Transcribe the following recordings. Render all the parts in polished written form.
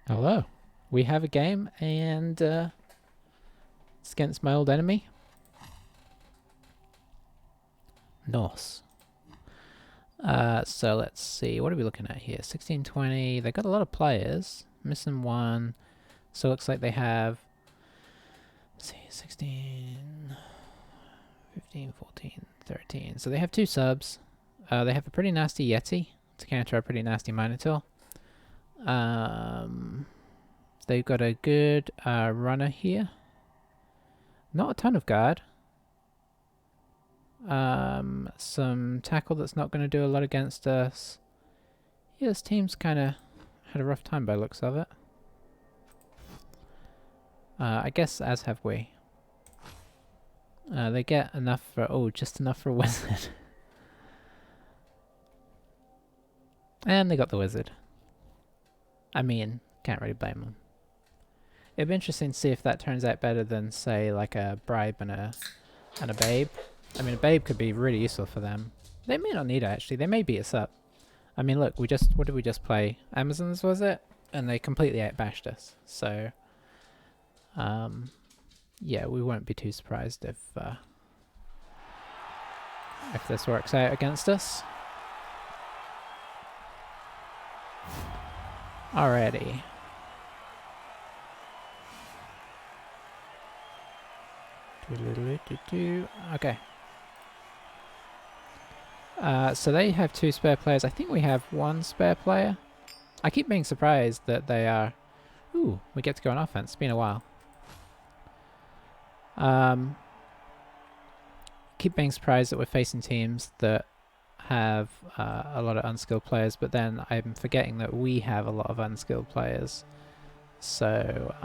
Hello. We have a game, and it's against my old enemy, Norse. So let's see, what are we looking at here? 1620. They got a lot of players. Missing one. So it looks like they have, let's see, 16, 15, 14, 13. So they have two subs. They have a pretty nasty Yeti to counter a pretty nasty Minotaur. They've got a good runner here. Not a ton of guard. Some tackle that's not going to do a lot against us. Yeah, this team's kind of had a rough time by the looks of it. I guess as have we. They get enough for... Oh, just enough for a wizard. And they got the wizard. I mean, can't really blame them. It'd be interesting to see if that turns out better than, say, like a bribe and a babe. I mean, a babe could be really useful for them. They may not need it, actually. They may beat us up. I mean, look, what did we just play? Amazons, was it? And they completely outbashed us. So, yeah, we won't be too surprised if this works out against us. Alrighty. Okay. So they have two spare players. I think we have one spare player. I keep being surprised that they are... Ooh, we get to go on offense. It's been a while. Keep being surprised that we're facing teams that have a lot of unskilled players, but then I'm forgetting that we have a lot of unskilled players. So,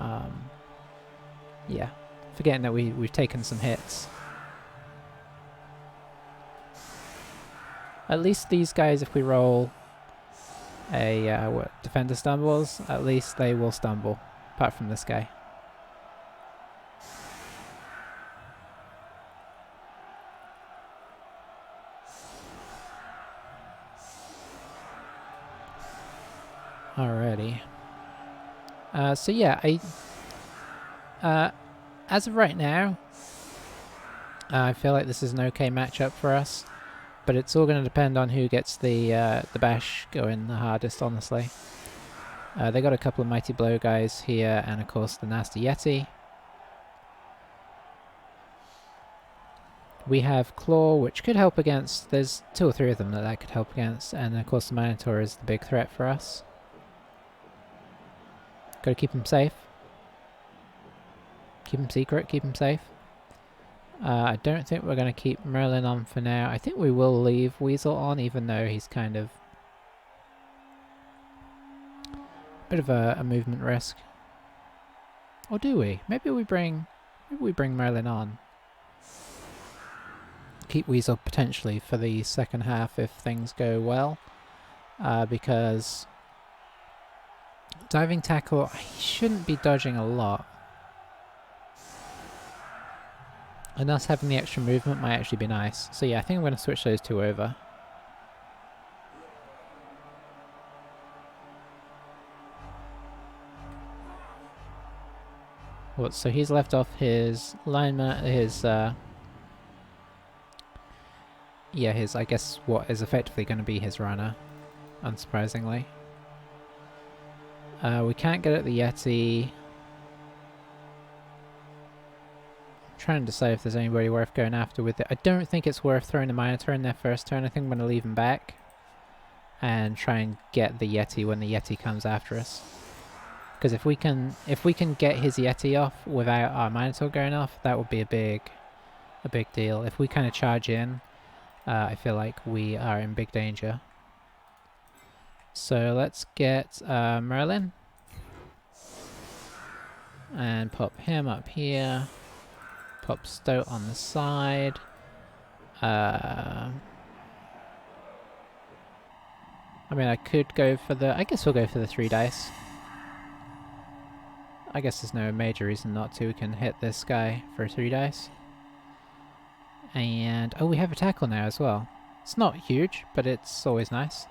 yeah. Forgetting that we've taken some hits. At least these guys, if we roll a defender stumbles, at least they will stumble. Apart from this guy. Alrighty. So yeah, as of right now, I feel like this is an okay matchup for us, but it's all going to depend on who gets the bash going the hardest, honestly. They got a couple of Mighty Blow guys here, and of course the Nasty Yeti. We have Claw, which could help against... There's two or three of them that could help against, and of course the Minotaur is the big threat for us. Gotta keep him safe. Keep him secret, keep him safe. I don't think we're going to keep Merlin on for now. I think we will leave Weasel on, even though he's kind of a bit of a movement risk. Or do we? Maybe we bring Merlin on. Keep Weasel potentially for the second half if things go well. Because diving tackle, I shouldn't be dodging a lot. And us having the extra movement might actually be nice. So yeah, I think I'm going to switch those two over. What? So he's left off his lineman, his yeah, his, I guess what is effectively going to be his runner, unsurprisingly. We can't get at the Yeti. Trying to decide if there's anybody worth going after with it. I don't think it's worth throwing the Minotaur in their first turn. I think I'm going to leave him back and try and get the Yeti when the Yeti comes after us. Because if we can get his Yeti off without our Minotaur going off, that would be a big deal. If we kind of charge in, I feel like we are in big danger. So let's get Merlin and pop him up here. Pop Stoat on the side. I mean, I could go for the... I guess we'll go for the 3 dice. I guess there's no major reason not to. We can hit this guy for 3 dice. And... oh, we have a tackle now as well. It's not huge, but it's always nice.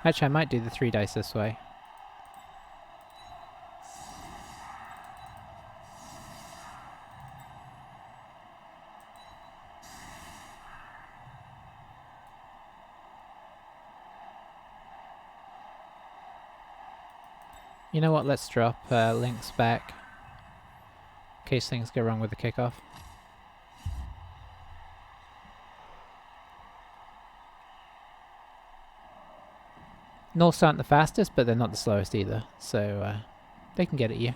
Actually, I might do the 3 dice this way. You know what, let's drop Lynx back in case things go wrong with the kickoff. Norse aren't the fastest, but they're not the slowest either, so they can get at you.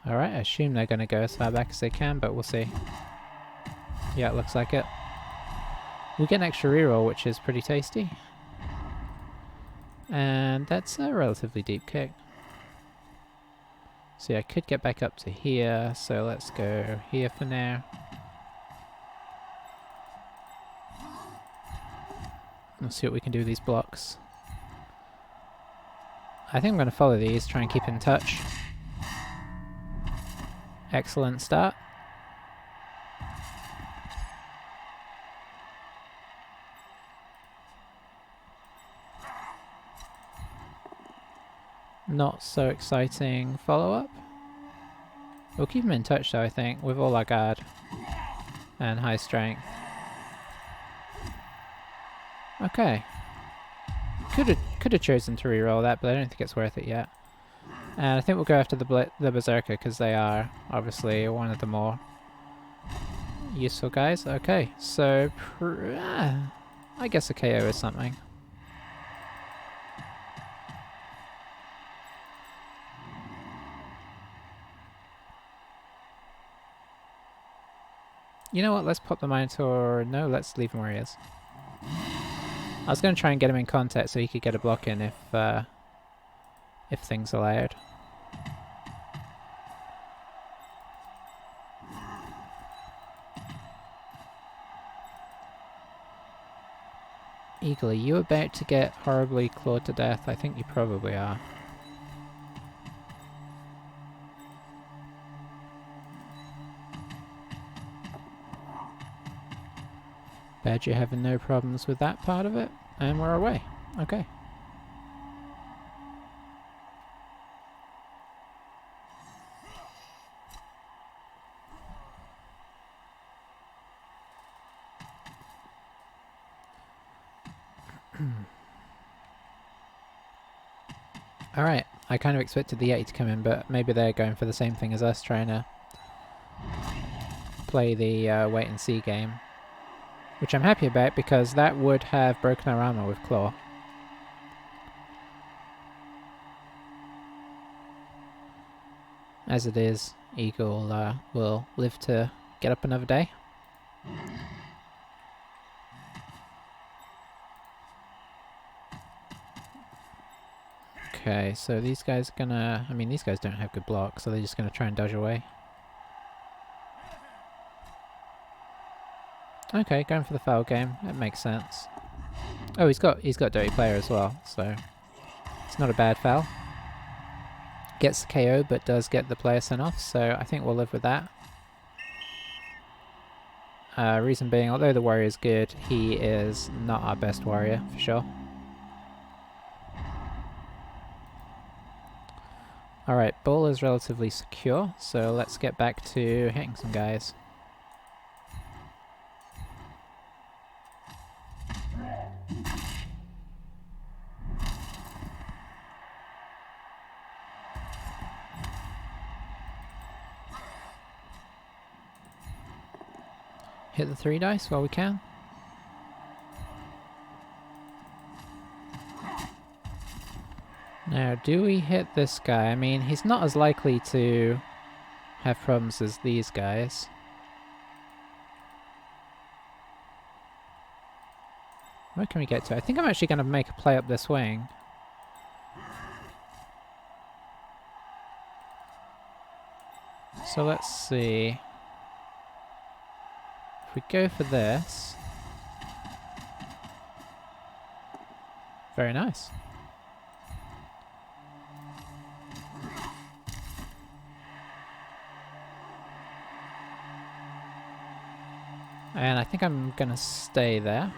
Alright, I assume they're going to go as far back as they can, but we'll see. Yeah, it looks like it. We get an extra reroll, which is pretty tasty. And that's a relatively deep kick. So yeah, I could get back up to here, so let's go here for now. Let's see what we can do with these blocks. I think I'm going to follow these, try and keep in touch. Excellent start. Not so exciting follow-up. We'll keep him in touch though, I think, with all our guard and high strength. Okay. Could have chosen to reroll that, but I don't think it's worth it yet. And I think we'll go after the Berserker, because they are obviously one of the more useful guys. Okay, so I guess a KO is something. You know what, let's pop the Minotaur. No, let's leave him where he is. I was going to try and get him in contact so he could get a block in if things allowed. Eagle, are you about to get horribly clawed to death? I think you probably are. Badger having no problems with that part of it, and we're away. Okay. Alright, I kind of expected the Yeti to come in, but maybe they're going for the same thing as us, trying to play the wait and see game. Which I'm happy about, because that would have broken our armor with Claw. As it is, Eagle will live to get up another day. Okay, so these guys are gonna... I mean, these guys don't have good blocks, so they're just gonna try and dodge away. Okay, going for the foul game. That makes sense. Oh, he's got dirty player as well, so it's not a bad foul. Gets the KO, but does get the player sent off, so I think we'll live with that. Reason being, although the warrior is good, he is not our best warrior, for sure. Alright, ball is relatively secure, so let's get back to hitting some guys. Hit the 3 dice while we can. Now, do we hit this guy? I mean, he's not as likely to have problems as these guys. Where can we get to? I think I'm actually going to make a play up this wing. So let's see. If we go for this... Very nice. And I think I'm gonna stay there.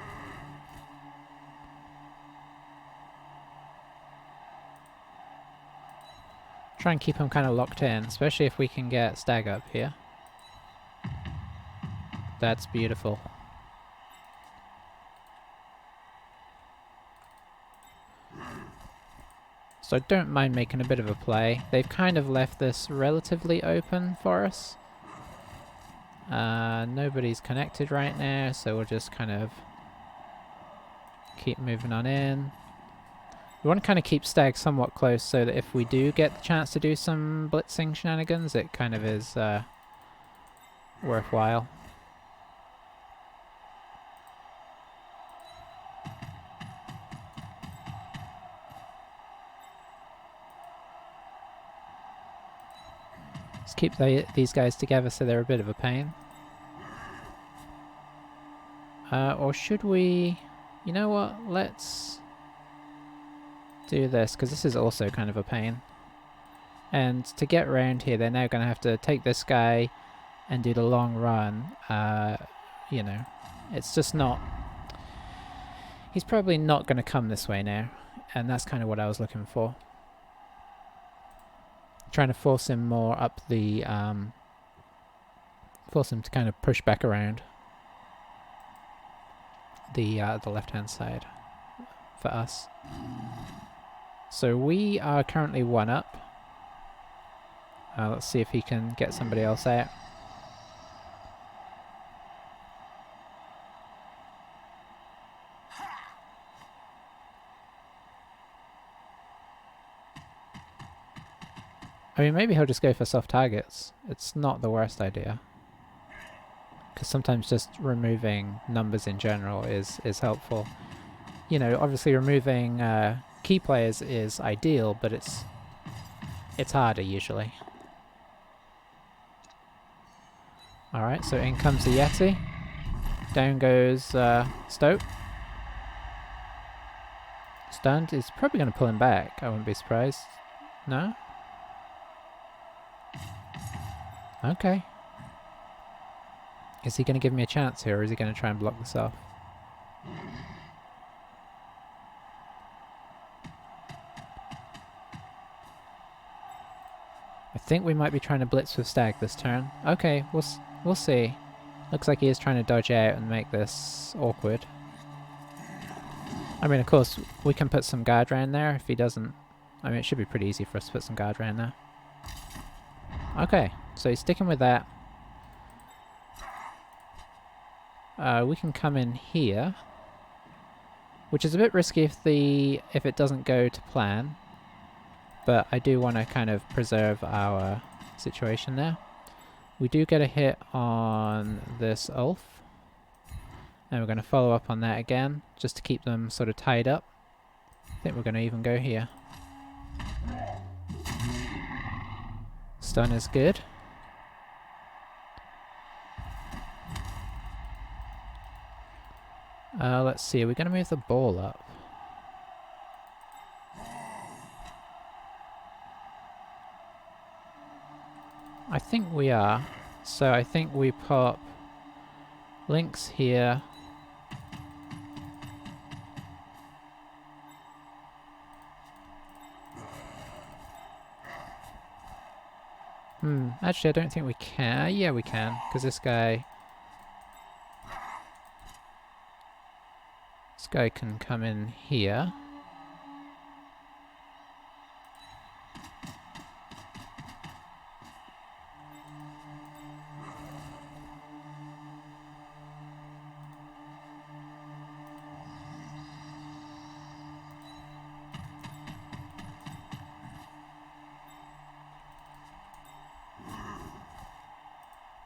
Try and keep him kind of locked in, especially if we can get stag up here. That's beautiful. So I don't mind making a bit of a play. They've kind of left this relatively open for us. Nobody's connected right now, so we'll just kind of keep moving on in. We want to kind of keep Stag somewhat close so that if we do get the chance to do some blitzing shenanigans, it kind of is worthwhile. Let's keep these guys together so they're a bit of a pain. Or should we... You know what? Let's do this, because this is also kind of a pain. And to get around here, they're now going to have to take this guy and do the long run. You know, it's just not... He's probably not going to come this way now, and that's kind of what I was looking for. Trying to force him more up the... force him to kind of push back around the left-hand side for us. So we are currently 1 up. Let's see if he can get somebody else out. I mean, maybe he'll just go for soft targets. It's not the worst idea. Because sometimes just removing numbers in general is helpful. You know, obviously removing key players is ideal, but it's harder usually. Alright, so in comes the Yeti. Down goes Stoke. Stunned. He's probably going to pull him back. I wouldn't be surprised. No? Okay. Is he going to give me a chance here, or is he going to try and block this off? I think we might be trying to blitz with Stag this turn. Okay, we'll see. Looks like he is trying to dodge out and make this awkward. I mean, of course, we can put some guard around there if he doesn't. I mean, it should be pretty easy for us to put some guard around there. Okay, so he's sticking with that. We can come in here, which is a bit risky if it doesn't go to plan, but I do want to kind of preserve our situation there. We do get a hit on this Ulf, and we're going to follow up on that again, just to keep them sort of tied up. I think we're going to even go here. Stun is good. Let's see, are we going to move the ball up? I think we are. So I think we pop links here. Actually I don't think we can. Yeah, we can, because this guy can come in here.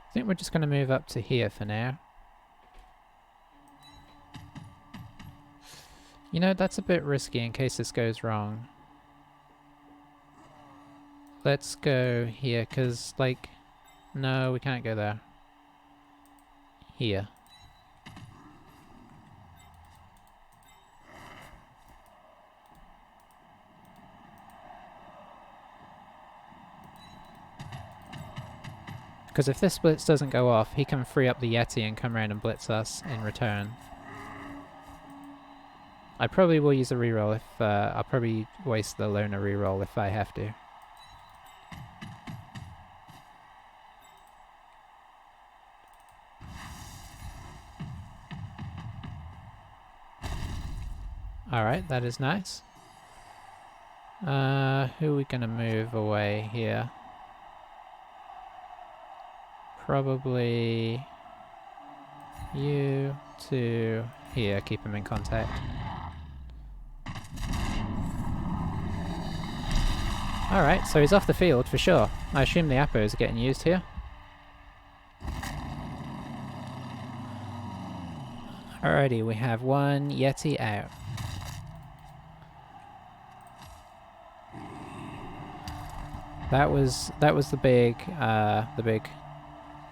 I think we're just going to move up to here for now. You know, that's a bit risky in case this goes wrong. Let's go here, because, like... No, we can't go there. Here. Because if this blitz doesn't go off, he can free up the Yeti and come around and blitz us in return. I probably will use a reroll if... I'll probably waste the loner reroll if I have to. Alright, that is nice. Who are we gonna move away here? Probably you to here, keep him in contact. Alright, so he's off the field for sure. I assume the appos are getting used here. Alrighty, we have one Yeti out. That was the big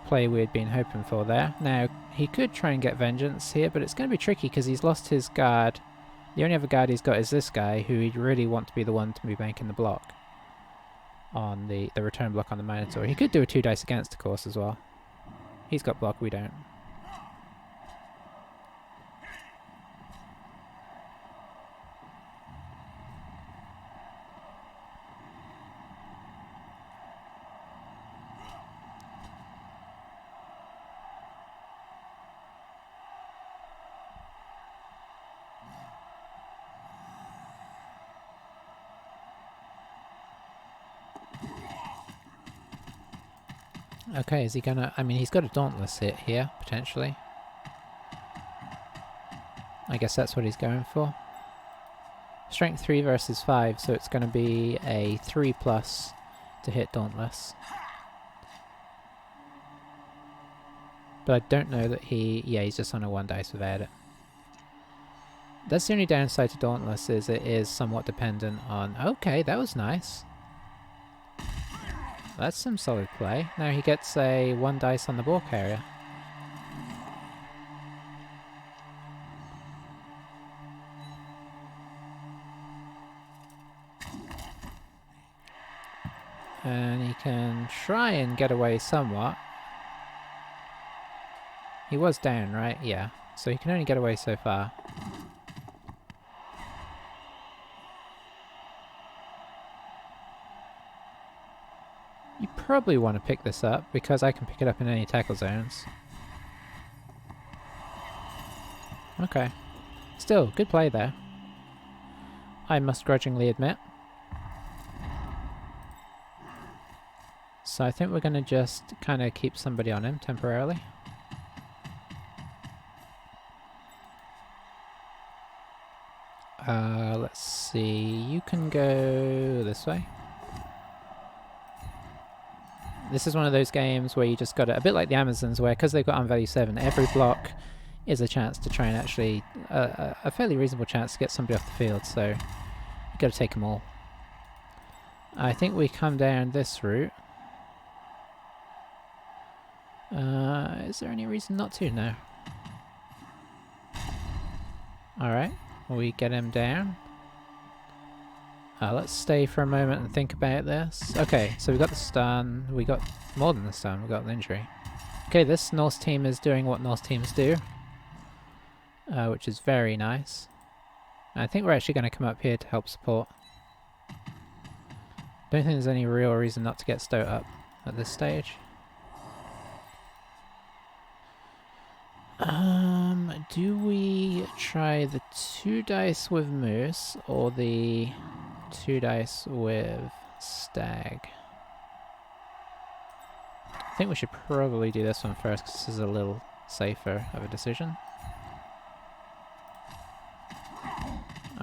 play we had been hoping for there. Now, he could try and get vengeance here, but it's going to be tricky because he's lost his guard. The only other guard he's got is this guy, who he'd really want to be the one to be making the block on the return block on the Minotaur. He could do a 2 dice against, of course, as well. He's got block, we don't. Okay, is he gonna... I mean, he's got a Dauntless hit here, potentially. I guess that's what he's going for. Strength 3 versus 5, so it's going to be a 3+ to hit Dauntless. But I don't know that he... Yeah, he's just on a 1 dice without it. That's the only downside to Dauntless, is it is somewhat dependent on... Okay, that was nice. That's some solid play. Now he gets a 1 dice on the ball carrier. And he can try and get away somewhat. He was down, right? Yeah. So he can only get away so far. You probably want to pick this up, because I can pick it up in any tackle zones. Okay. Still, good play there. I must grudgingly admit. So I think we're going to just kind of keep somebody on him temporarily. Let's see. You can go this way. This is one of those games where you just got to, a bit like the Amazons, where because they've got on value 7, every block is a chance to try and actually, a fairly reasonable chance to get somebody off the field, so you've got to take them all. I think we come down this route. Is there any reason not to? No. Alright, we get him down. Let's stay for a moment and think about this. Okay, so we got the stun. We got more than the stun. We got the injury. Okay, this Norse team is doing what Norse teams do, which is very nice. I think we're actually going to come up here to help support. Don't think there's any real reason not to get Stoat up at this stage. Do we try the 2 dice with Moose or the 2 dice with Stag? I think we should probably do this one first because this is a little safer of a decision.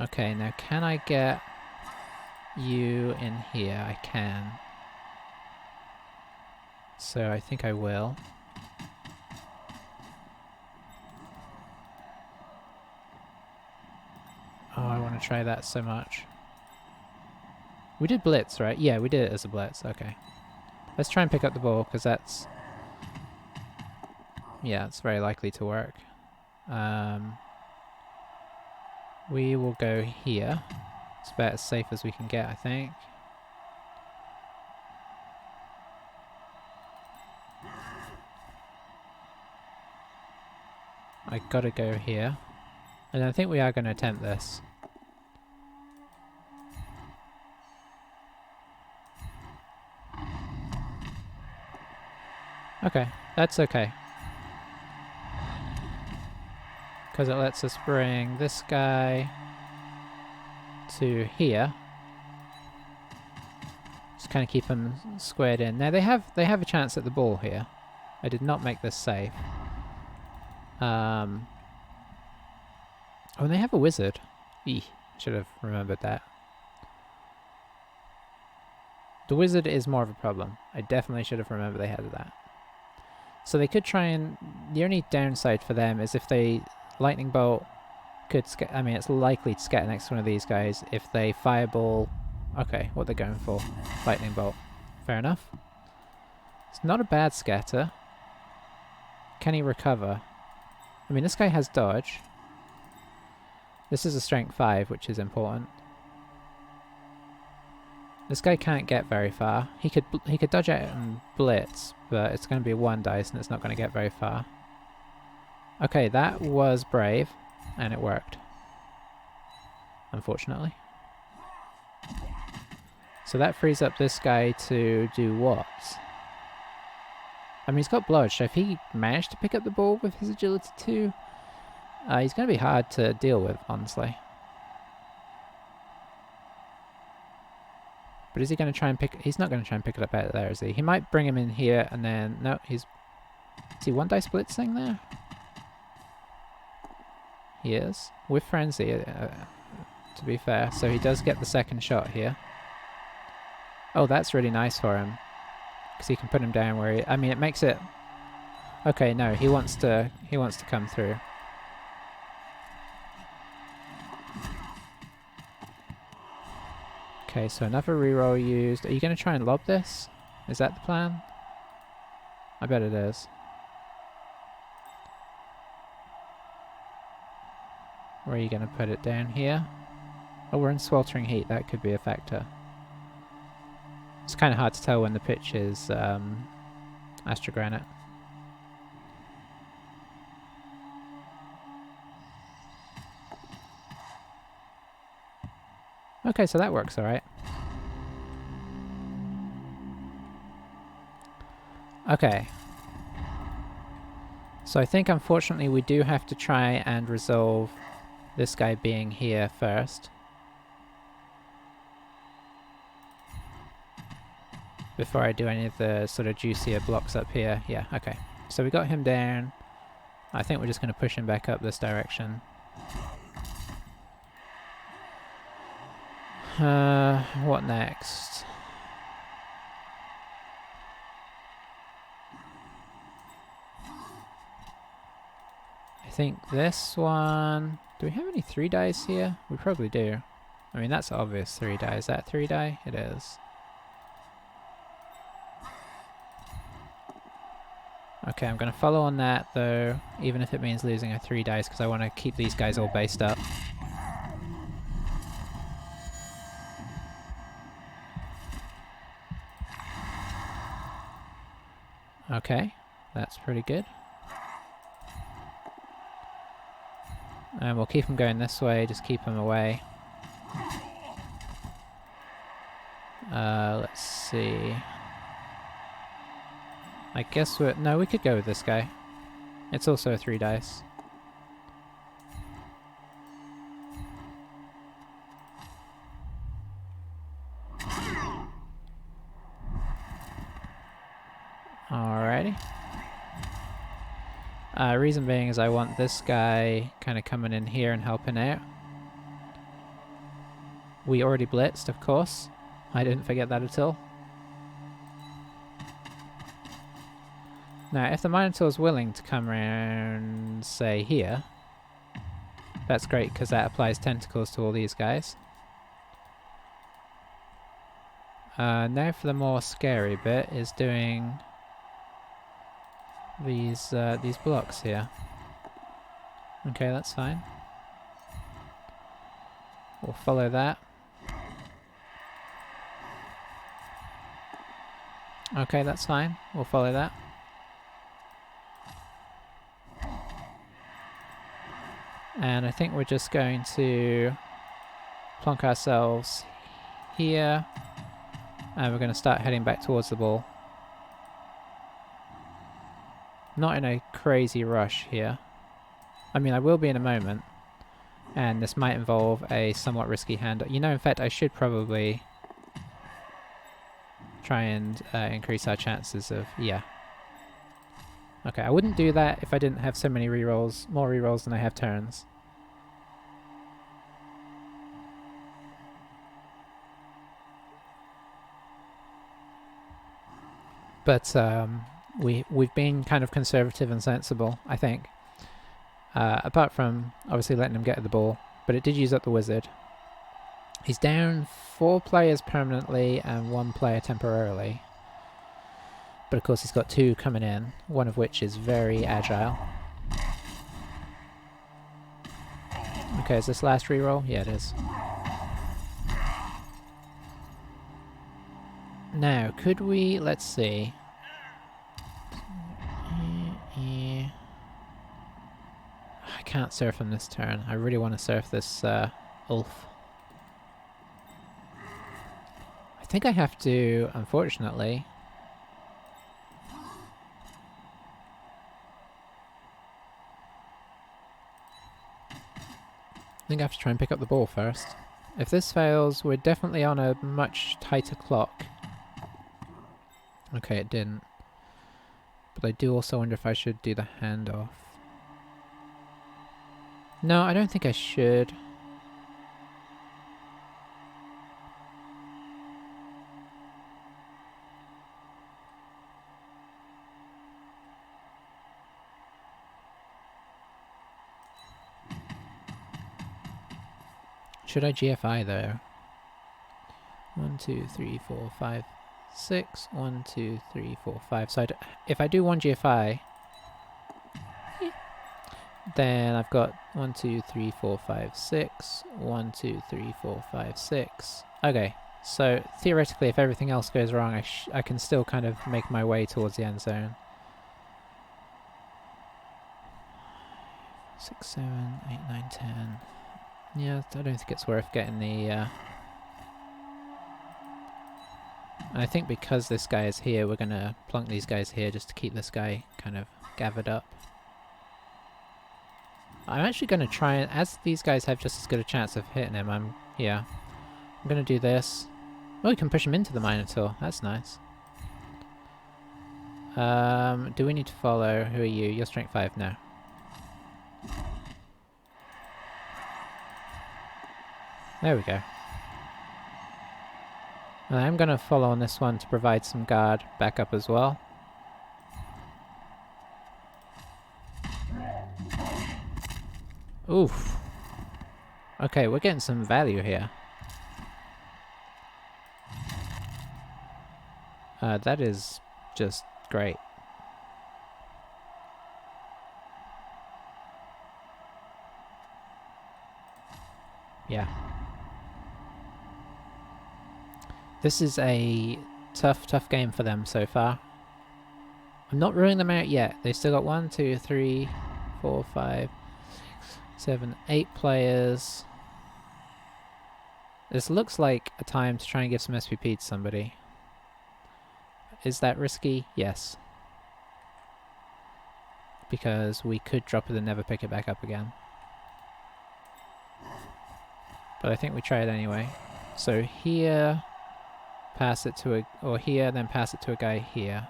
Okay, now can I get you in here? I can. So I think I will. Oh, I want to try that so much. We did blitz, right? Yeah, we did it as a blitz. Okay. Let's try and pick up the ball, because that's... Yeah, it's very likely to work. We will go here. It's about as safe as we can get, I think. I gotta go here. And I think we are going to attempt this. Okay, that's okay. Because it lets us bring this guy to here. Just kind of keep them squared in. Now they have a chance at the ball here. I did not make this safe. Oh, and they have a wizard. Eeh, should have remembered that. The wizard is more of a problem. I definitely should have remembered they had that. So they could try and... The only downside for them is if they lightning bolt could... I mean, it's likely to scatter next to one of these guys. If they fireball... Okay, what they're going for. Lightning bolt. Fair enough. It's not a bad scatter. Can he recover? I mean, this guy has dodge. This is a strength 5, which is important. This guy can't get very far. He could dodge out and blitz, but it's going to be 1 dice and it's not going to get very far. Okay, that was brave, and it worked. Unfortunately. So that frees up this guy to do what? I mean, he's got blodge, so if he managed to pick up the ball with his agility 2, he's going to be hard to deal with, honestly. But is he going to try and pick... He's not going to try and pick it up out of there, is he? He might bring him in here and then... No, he's... Is he 1 dice blitzing there? He is. With Frenzy, to be fair. So he does get the second shot here. Oh, that's really nice for him. Because he can put him down where he... I mean, it makes it... Okay, no, he wants to come through. Okay, so another reroll used. Are you going to try and lob this? Is that the plan? I bet it is. Where are you going to put it? Down here? Oh, we're in sweltering heat. That could be a factor. It's kind of hard to tell when the pitch is astrogranite. Okay, so that works alright. Okay. So I think unfortunately we do have to try and resolve this guy being here first. Before I do any of the sort of juicier blocks up here. Yeah, okay. So we got him down. I think we're just going to push him back up this direction. What next? I think this one... Do we have any 3 dice here? We probably do. I mean, that's obvious 3 die. Is that 3 die? It is. Okay, I'm going to follow on that though, even if it means losing a 3 dice, because I want to keep these guys all based up. Okay, that's pretty good. And we'll keep them going this way, just keep them away. Let's see. I guess we're... No, we could go with this guy. It's also a 3 dice. Alrighty. Reason being is I want this guy kind of coming in here and helping out. We already blitzed, of course. I didn't forget that at all. Now, if the Minotaur is willing to come around, say, here, that's great because that applies tentacles to all these guys. Now for the more scary bit is doing these blocks here. Okay, that's fine. We'll follow that. Okay, that's fine. We'll follow that. And I think we're just going to plonk ourselves here. And we're going to start heading back towards the ball. Not in a crazy rush here. I mean, I will be in a moment. And this might involve a somewhat risky hand. You know, in fact, I should probably try and increase our chances of... Yeah. Okay, I wouldn't do that if I didn't have so many rerolls, more rerolls than I have turns. But we've been kind of conservative and sensible, I think. Apart from obviously letting him get the ball, but it did use up the wizard. He's down 4 players permanently and 1 player temporarily. But of course he's got 2 coming in, one of which is very agile. Okay, is this last reroll? Yeah, it is. Now, could we... Let's see. I can't surf him this turn. I really want to surf this Ulf. I think I have to, unfortunately... I think I have to try and pick up the ball first. If this fails, we're definitely on a much tighter clock. Okay, it didn't. But I do also wonder if I should do the handoff. No, I don't think I should. Should I GFI though? 1, 2, 3, 4, 5, 6. 1, 2, 3, 4, 5. So if I do 1 GFI, then I've got 1, 2, 3, 4, 5, 6. 1, 2, 3, 4, 5, 6. Okay, so theoretically, if everything else goes wrong, I can still kind of make my way towards the end zone. 6, 7, 8, 9, 10. Yeah, I don't think it's worth getting the... I think because this guy is here, we're going to plunk these guys here just to keep this guy kind of gathered up. I'm actually going to try and... As these guys have just as good a chance of hitting him, I'm going to do this. Oh, we can push him into the Minotaur. That's nice. Do we need to follow? Who are you? You're strength 5 now. There we go. And I'm going to follow on this one to provide some guard backup as well. Oof. Okay, we're getting some value here. That is just great. Yeah. This is a tough game for them so far. I'm not ruling them out yet. They've still got 1, 2, 3, 4, 5, 6, 7, 8 players. This looks like a time to try and give some SPP to somebody. Is that risky? Yes. Because we could drop it and never pick it back up again. But I think we try it anyway. So here... Pass it to a... Or here, then pass it to a guy here.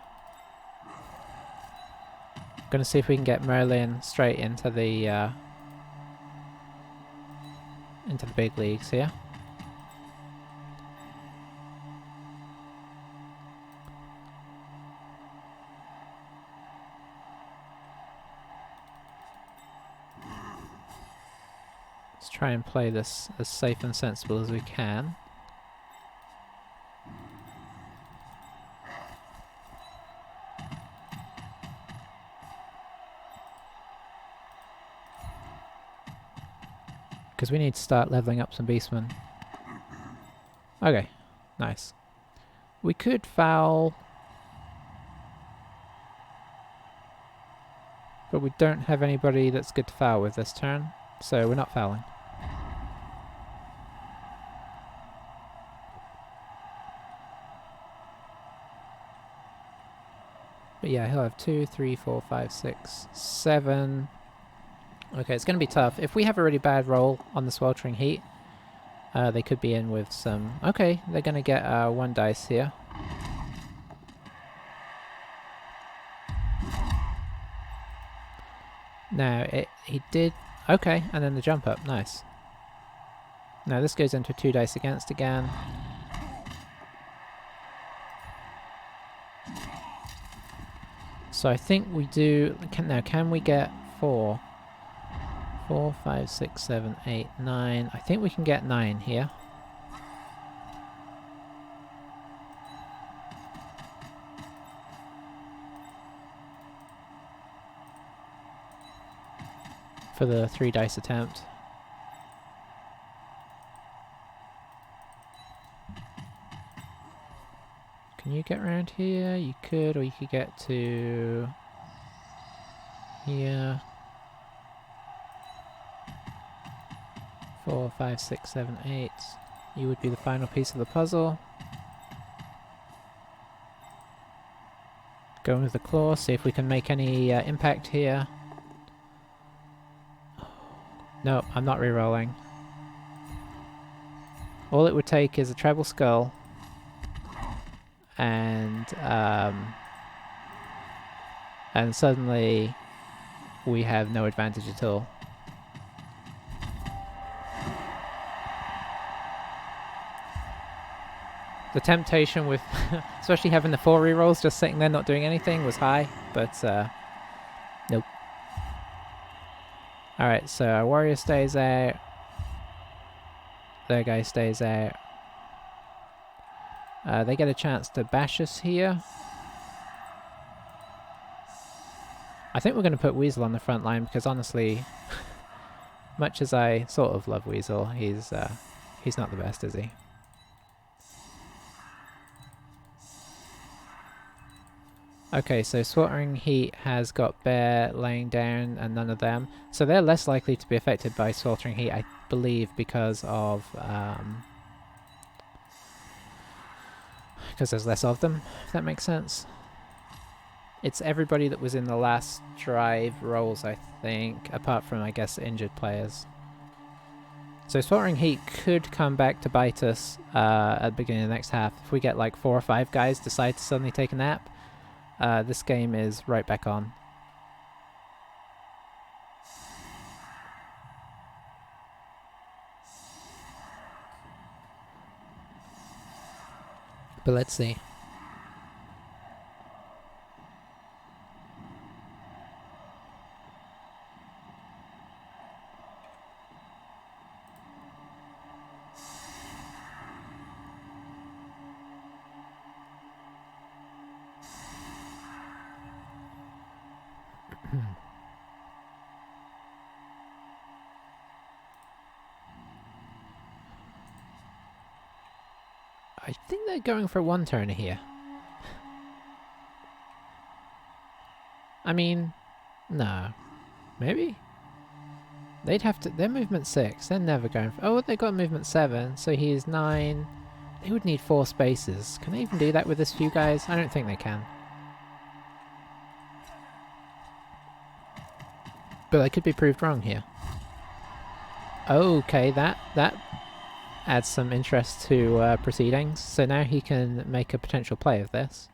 Gonna see if we can get Merlin straight into the big leagues here. Let's try and play this as safe and sensible as we can. Because we need to start leveling up some beastmen. Okay, nice. We could foul, but we don't have anybody that's good to foul with this turn, so we're not fouling. But yeah, he'll have 2, 3, 4, 5, 6, 7. Okay, it's going to be tough. If we have a really bad roll on the sweltering heat, they could be in with some... Okay, they're going to get 1 dice here. Now, he did... Okay, and then the jump up. Nice. Now this goes into 2 dice against again. So I think we do... Can we get 4? 4, 5, 6, 7, 8, 9. I think we can get 9 here. For the 3 dice attempt. Can you get around here? You could, or you could get to here. 4, 5, 6, 7, 8. You would be the final piece of the puzzle. Going with the claw, see if we can make any impact here. No, I'm not re-rolling. All it would take is a treble skull, and suddenly we have no advantage at all. The temptation with, especially having the 4 rerolls just sitting there not doing anything, was high, but nope. Alright, so our warrior stays out. Their guy stays out. They get a chance to bash us here. I think we're going to put Weasel on the front line because honestly, much as I sort of love Weasel, he's not the best, is he? Okay, so Sweltering Heat has got Bear laying down and none of them. So they're less likely to be affected by Sweltering Heat, I believe, because of... because there's less of them, if that makes sense. It's everybody that was in the last drive rolls, I think, apart from, I guess, injured players. So Sweltering Heat could come back to bite us at the beginning of the next half. If we get like 4 or 5 guys decide to suddenly take a nap, this game is right back on. But let's see. I think they're going for 1 turner here. I mean, no. Maybe? They'd have to... They're movement 6. They're never going for... Oh, they got movement 7, so he's 9. They would need 4 spaces. Can they even do that with this few guys? I don't think they can. But I could be proved wrong here. Okay, that adds some interest to proceedings. So now he can make a potential play of this.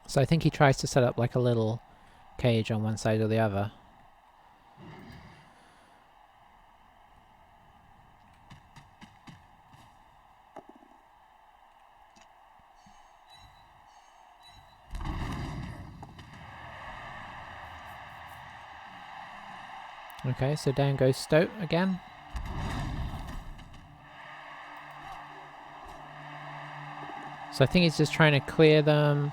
So I think he tries to set up like a little cage on one side or the other. Okay, so down goes Stoat again. So I think he's just trying to clear them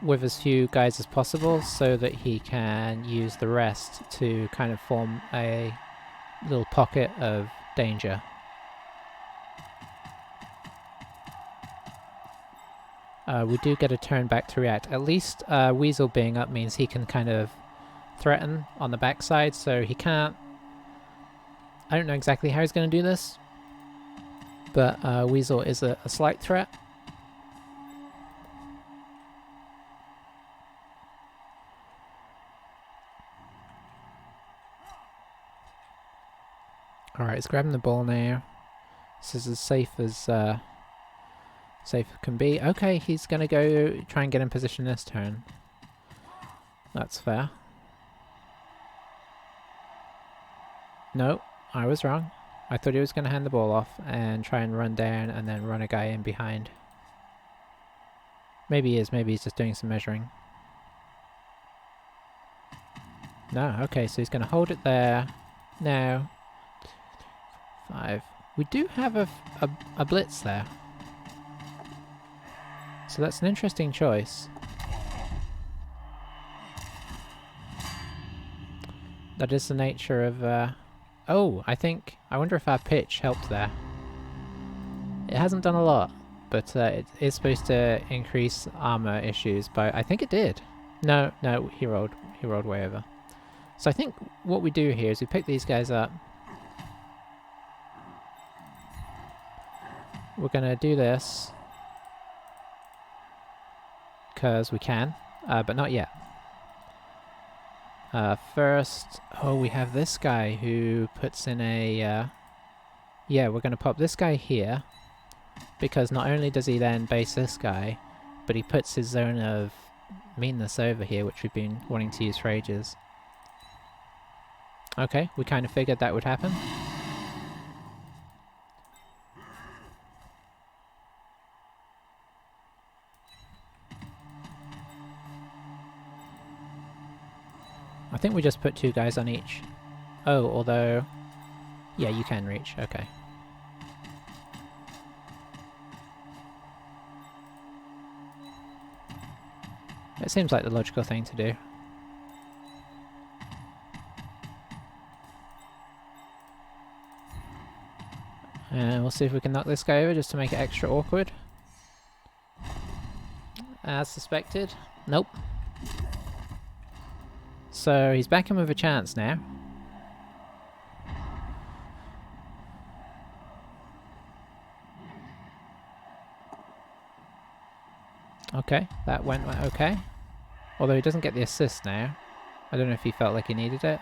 with as few guys as possible so that he can use the rest to kind of form a little pocket of danger. We do get a turn back to react. At least Weasel being up means he can kind of threaten on the backside, so he can't... I don't know exactly how he's going to do this, but Weasel is a slight threat. Alright, he's grabbing the ball now. This is as safe as can be. Okay, he's gonna go try and get in position this turn. That's fair. No, I was wrong. I thought he was gonna hand the ball off and try and run down and then run a guy in behind. Maybe he is, maybe he's just doing some measuring. No, okay, so he's gonna hold it there. Now, 5. We do have a blitz there. So that's an interesting choice. That is the nature of... oh, I wonder if our pitch helped there. It hasn't done a lot, but it is supposed to increase armor issues, but I think it did. No, he rolled way over. So I think what we do here is we pick these guys up. We're gonna do this because we can, but not yet. First, we have this guy who puts in a... yeah, we're gonna pop this guy here because not only does he then base this guy, but he puts his zone of meanness over here, which we've been wanting to use for ages. Okay, we kind of figured that would happen. I think we just put 2 guys on each. Oh, although... yeah, you can reach, okay. It seems like the logical thing to do. And we'll see if we can knock this guy over just to make it extra awkward. As suspected. Nope. So he's back in with a chance now. Okay, that went okay. Although he doesn't get the assist now. I don't know if he felt like he needed it.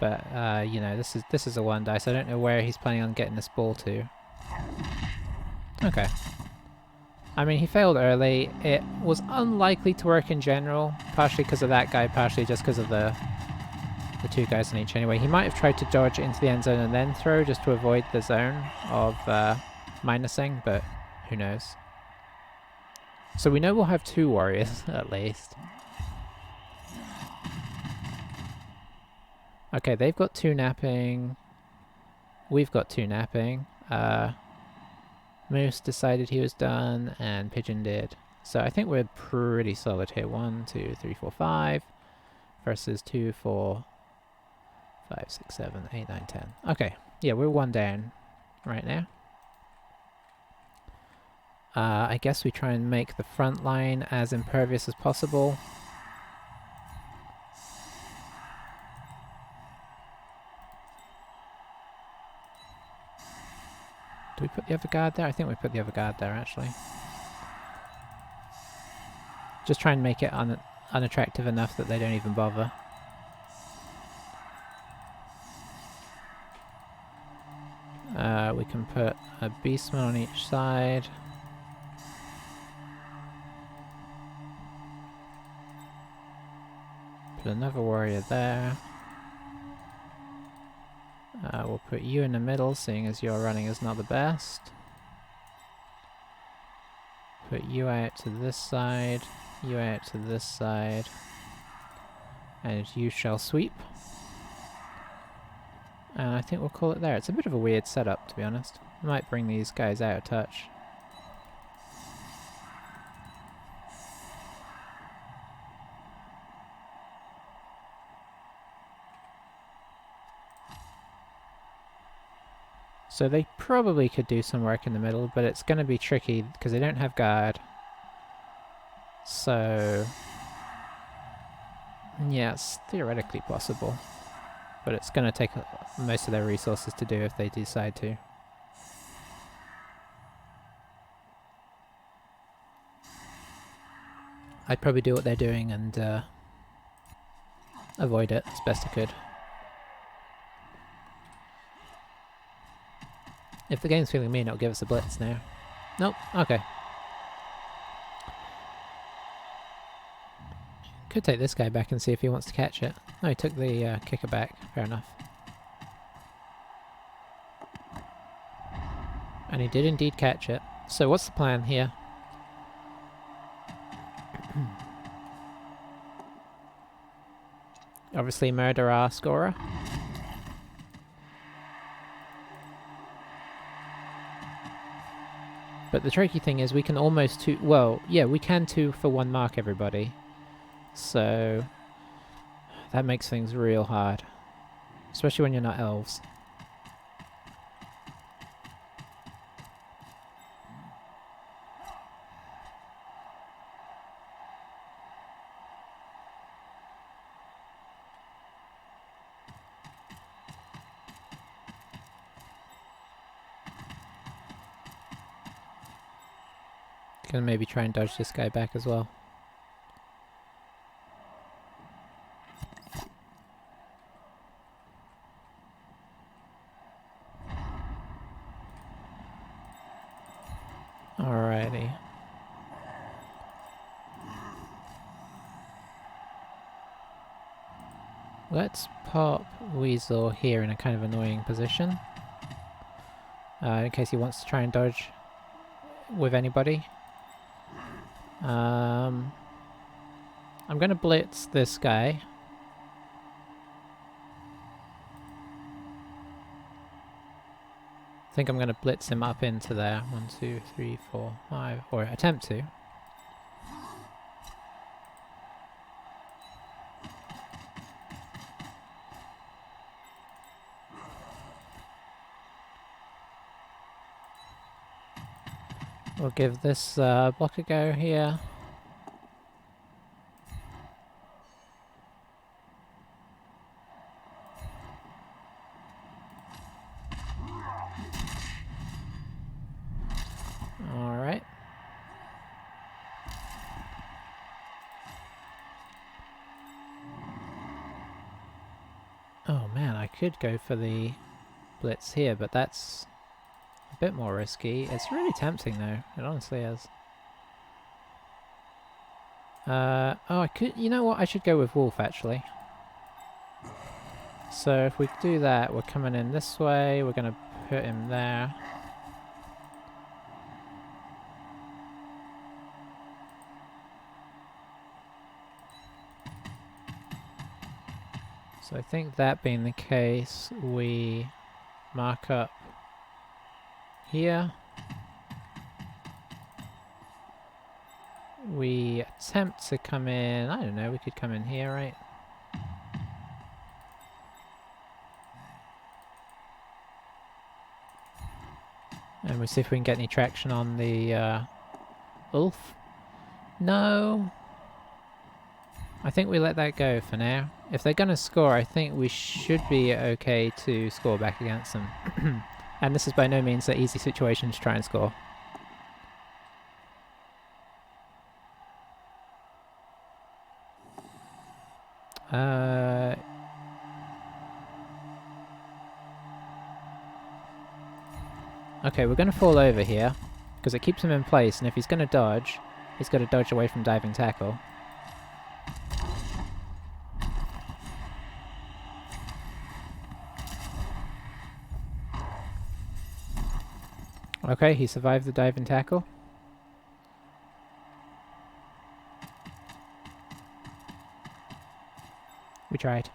But, you know, this is a 1 dice. I don't know where he's planning on getting this ball to. Okay. I mean, he failed early. It was unlikely to work in general, partially because of that guy, partially just because of the 2 guys on each anyway. He might have tried to dodge into the end zone and then throw just to avoid the zone of minusing, but who knows. So we know we'll have 2 warriors, at least. Okay, they've got 2 napping. We've got 2 napping. Moose decided he was done, and Pigeon did. So I think we're pretty solid here. 1, 2, 3, 4, 5 versus 2, 4, 5, 6, 7, 8, 9, 10. Okay, yeah, we're 1 down right now. I guess we try and make the front line as impervious as possible. Do we put the other guard there? I think we put the other guard there, actually. Just try and make it unattractive enough that they don't even bother. We can put a beastman on each side. Put another warrior there. We'll put you in the middle, seeing as your running is not the best. Put you out to this side, you out to this side, and you shall sweep. And I think we'll call it there. It's a bit of a weird setup, to be honest. I might bring these guys out of touch. So they probably could do some work in the middle, but it's going to be tricky because they don't have guard. So yeah, it's theoretically possible, but it's going to take most of their resources to do if they decide to. I'd probably do what they're doing and avoid it as best I could. If the game's feeling mean, it'll give us a blitz now. Nope, okay. Could take this guy back and see if he wants to catch it. No, he took the kicker back. Fair enough. And he did indeed catch it. So what's the plan here? Obviously murder our scorer. But the tricky thing is we can almost two... Well, yeah, we can 2 for 1 mark everybody. So that makes things real hard. Especially when you're not elves. Gonna maybe try and dodge this guy back as well. Alrighty. Let's pop Weasel here in a kind of annoying position. In case he wants to try and dodge with anybody. I'm gonna blitz this guy. I think I'm gonna blitz him up into there. 1, 2, 3, 4, 5, or attempt to. We'll give this block a go here. Alright. Oh man, I could go for the blitz here, but that's a bit more risky. It's really tempting though, it honestly is. Oh, I could, you know what, I should go with Wolf actually. So if we do that, we're coming in this way, we're gonna put him there. So I think that being the case, we mark up here. We attempt to come in, I don't know, we could come in here, right? And we'll see if we can get any traction on the Ulf. No. I think we let that go for now. If they're going to score, I think we should be okay to score back against them. And this is by no means an easy situation to try and score. Okay, we're going to fall over here, because it keeps him in place, and if he's going to dodge, he's got to dodge away from diving tackle. Okay, he survived the diving tackle. We tried.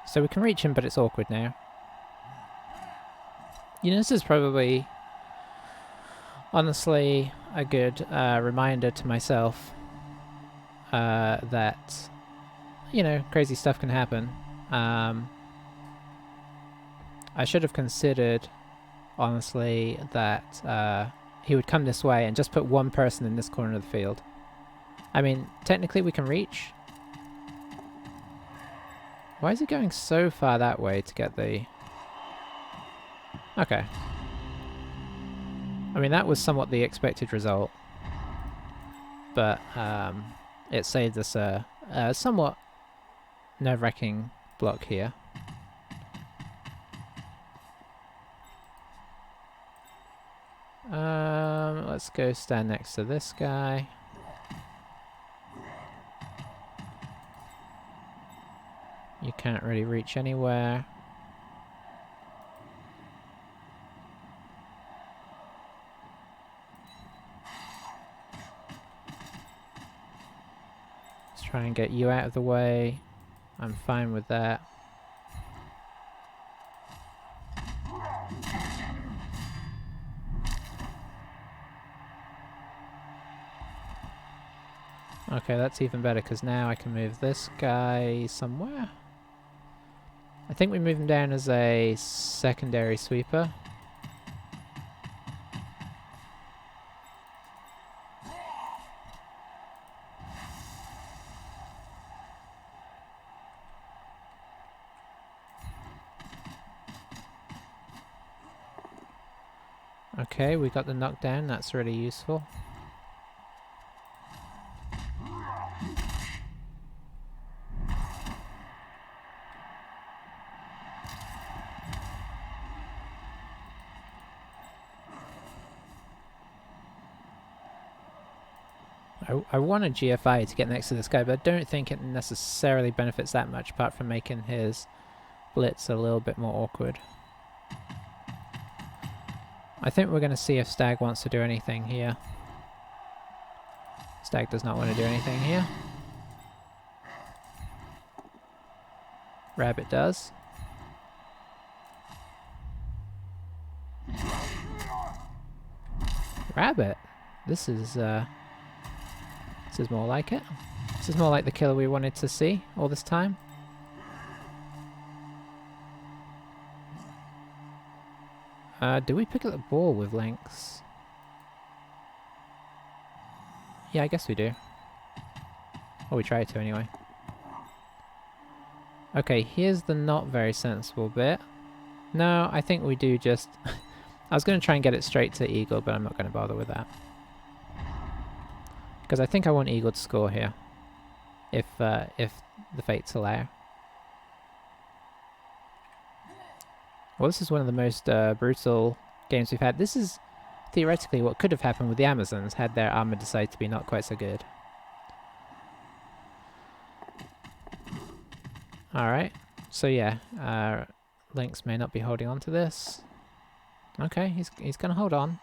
So we can reach him, but it's awkward now. You know, this is probably, honestly, a good reminder to myself that, you know, crazy stuff can happen. I should have considered, honestly, that he would come this way and just put one person in this corner of the field. I mean, technically we can reach. Why is he going so far that way to get the... Okay. I mean, that was somewhat the expected result. But it saved us a somewhat nerve-wracking block here. Let's go stand next to this guy. You can't really reach anywhere. Let's try and get you out of the way. I'm fine with that. Okay, that's even better because now I can move this guy somewhere. I think we move him down as a secondary sweeper. Okay, we got the knockdown, that's really useful. I want a GFI to get next to this guy, but I don't think it necessarily benefits that much apart from making his blitz a little bit more awkward. I think we're going to see if Stag wants to do anything here. Stag does not want to do anything here. Rabbit does. Rabbit? This is more like it. This is more like the killer we wanted to see all this time. Do we pick up the ball with Lynx? Yeah, I guess we do. Or we try to anyway. Okay, here's the not very sensible bit. No, I think we do just... I was going to try and get it straight to Eagle, but I'm not going to bother with that. Because I think I want Eagle to score here. If the fates allow. Well, this is one of the most brutal games we've had. This is theoretically what could have happened with the Amazons had their armor decided to be not quite so good. Alright, so yeah, Lynx may not be holding on to this. Okay, he's gonna hold on.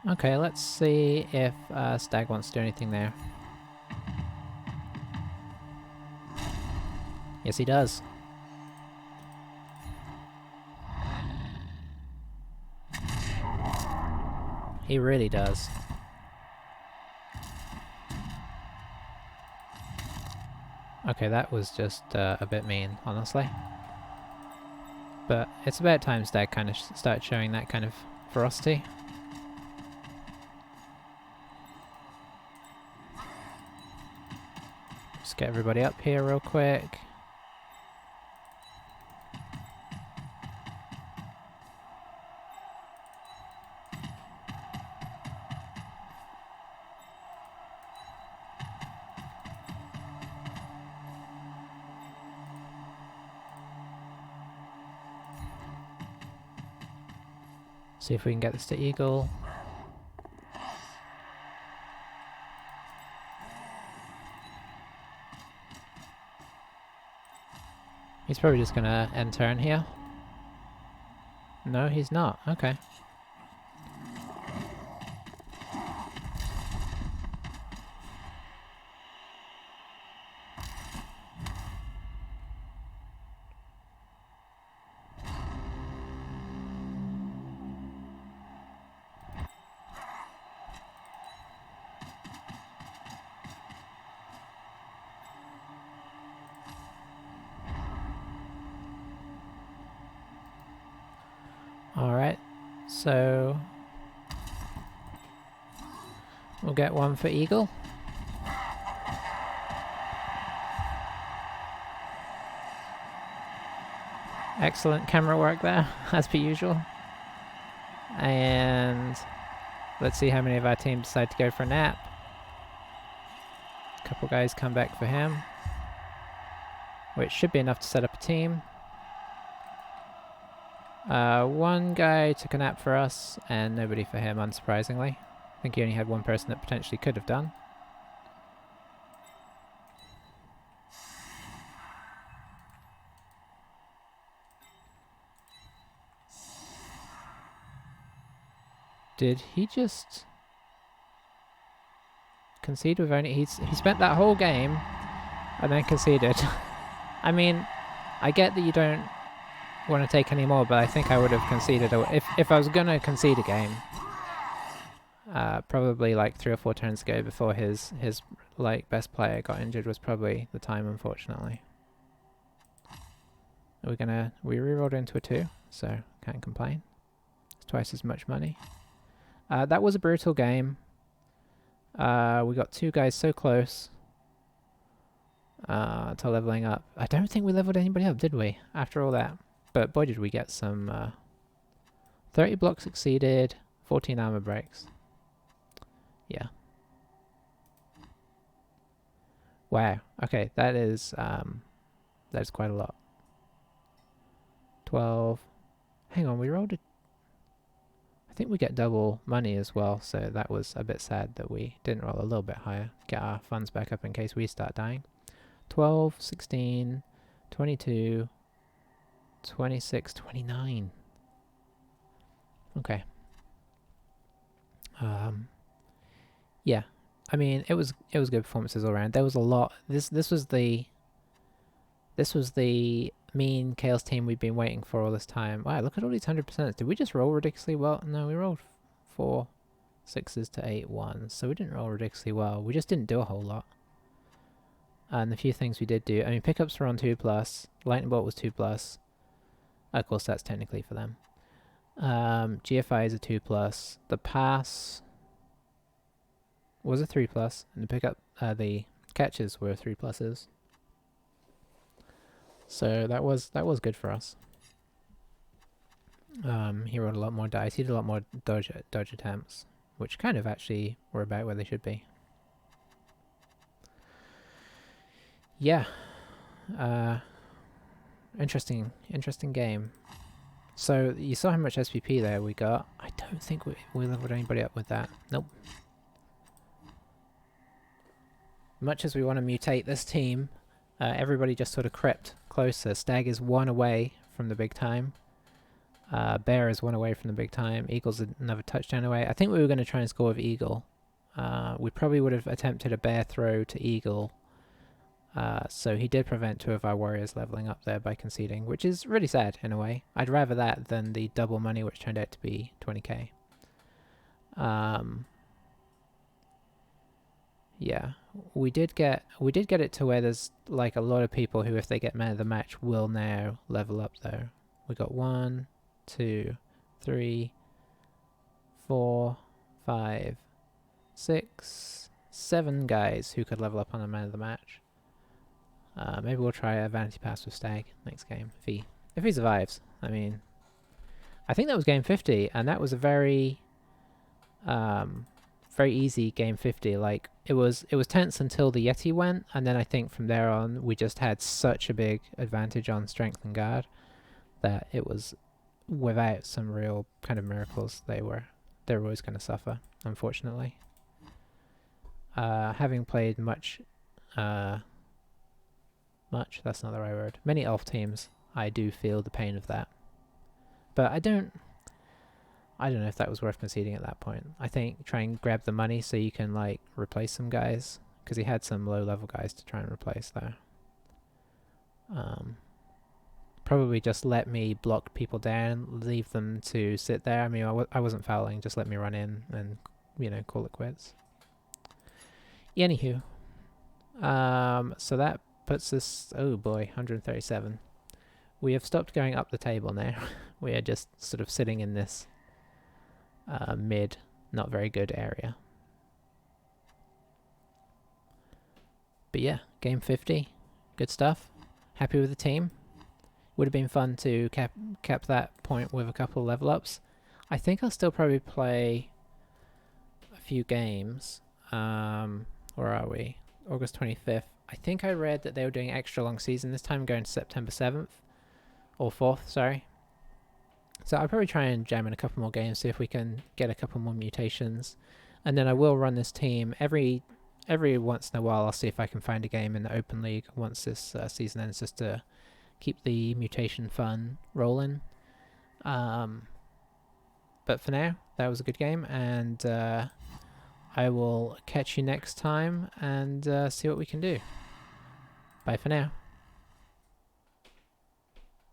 Okay, let's see if Stag wants to do anything there. Yes, he does. He really does. Okay, that was just a bit mean, honestly. But it's about time Stag kind of started showing that kind of ferocity. Just get everybody up here real quick. See if we can get this to Eagle. He's probably just gonna end turn here. No, he's not. Okay. Alright, so We'll get one for Eagle. Excellent camera work there, as per usual. And let's see how many of our team decide to go for a nap. A couple guys come back for him, which should be enough to set up a team. One guy took a nap for us, and nobody for him, unsurprisingly. I think he only had one person that potentially could have done. Did he just concede with only... He spent that whole game and then conceded. I mean, I get that you don't want to take any more, but I think I would have conceded. If I was going to concede a game, probably like 3 or 4 turns ago before his like best player got injured was probably the time, unfortunately. We rerolled into a 2, so can't complain. It's twice as much money. That was a brutal game. We got 2 guys so close to leveling up. I don't think we leveled anybody up, did we? After all that. But boy, did we get some 30 blocks succeeded, 14 armor breaks. Yeah. Wow. Okay, that is quite a lot. 12. Hang on, we rolled it. I think we get double money as well, so that was a bit sad that we didn't roll a little bit higher. Get our funds back up in case we start dying. 12, 16, 22, 26, 29. Okay. Yeah. I mean, it was good performances all around. There was a lot. This was the mean Chaos team we've been waiting for all this time. Wow, look at all these 100%. Did we just roll ridiculously well? No, we rolled 4 6s to 8 1s, so we didn't roll ridiculously well. We just didn't do a whole lot. And the few things we did do, I mean, pickups were on 2+, lightning bolt was 2+. Of course, that's technically for them. GFI is a 2+. The pass was a 3+, and the pickup, the catches were 3+s. So that was good for us. He rolled a lot more dice. He did a lot more dodge attempts, which kind of actually were about where they should be. Yeah. Interesting game. So you saw how much SPP there we got. I don't think we leveled anybody up with that. Nope. Much as we want to mutate this team, everybody just sort of crept closer. Stag is 1 away from the big time. Bear is 1 away from the big time. Eagle's another touchdown away. I think we were going to try and score with Eagle. We probably would have attempted a bear throw to Eagle. So he did prevent 2 of our warriors leveling up there by conceding, which is really sad in a way. I'd rather that than the double money, which turned out to be 20k. Yeah, we did get it to where there's like a lot of people who, if they get man of the match, will now level up though. We got 1, 2, 3, 4, 5, 6, 7 guys who could level up on a man of the match. Maybe we'll try a vanity pass with Stag next game if he survives. I mean, I think that was game 50, and that was a very easy game 50. Like it was tense until the Yeti went, and then I think from there on we just had such a big advantage on strength and guard that it was, without some real kind of miracles, they were always going to suffer, unfortunately. Having played that's not the right word. Many elf teams, I do feel the pain of that. But I don't know if that was worth conceding at that point. I think try and grab the money so you can like replace some guys, because he had some low level guys to try and replace there. Probably just let me block people down, leave them to sit there. I mean, I wasn't fouling, just let me run in and, call it quits. Anywho, so that puts us, oh boy, 137. We have stopped going up the table now. We are just sort of sitting in this mid, not very good area. But yeah, game 50, good stuff. Happy with the team. Would have been fun to cap that point with a couple level ups. I think I'll still probably play a few games. Where are we? August 25th. I think I read that they were doing extra long season this time, going to September 7th. Or 4th, sorry. So I'll probably try and jam in a couple more games, see if we can get a couple more mutations. And then I will run this team every once in a while. I'll see if I can find a game in the open league once this season ends, just to keep the mutation fun rolling. But for now, that was a good game, and I will catch you next time and see what we can do. Bye for now.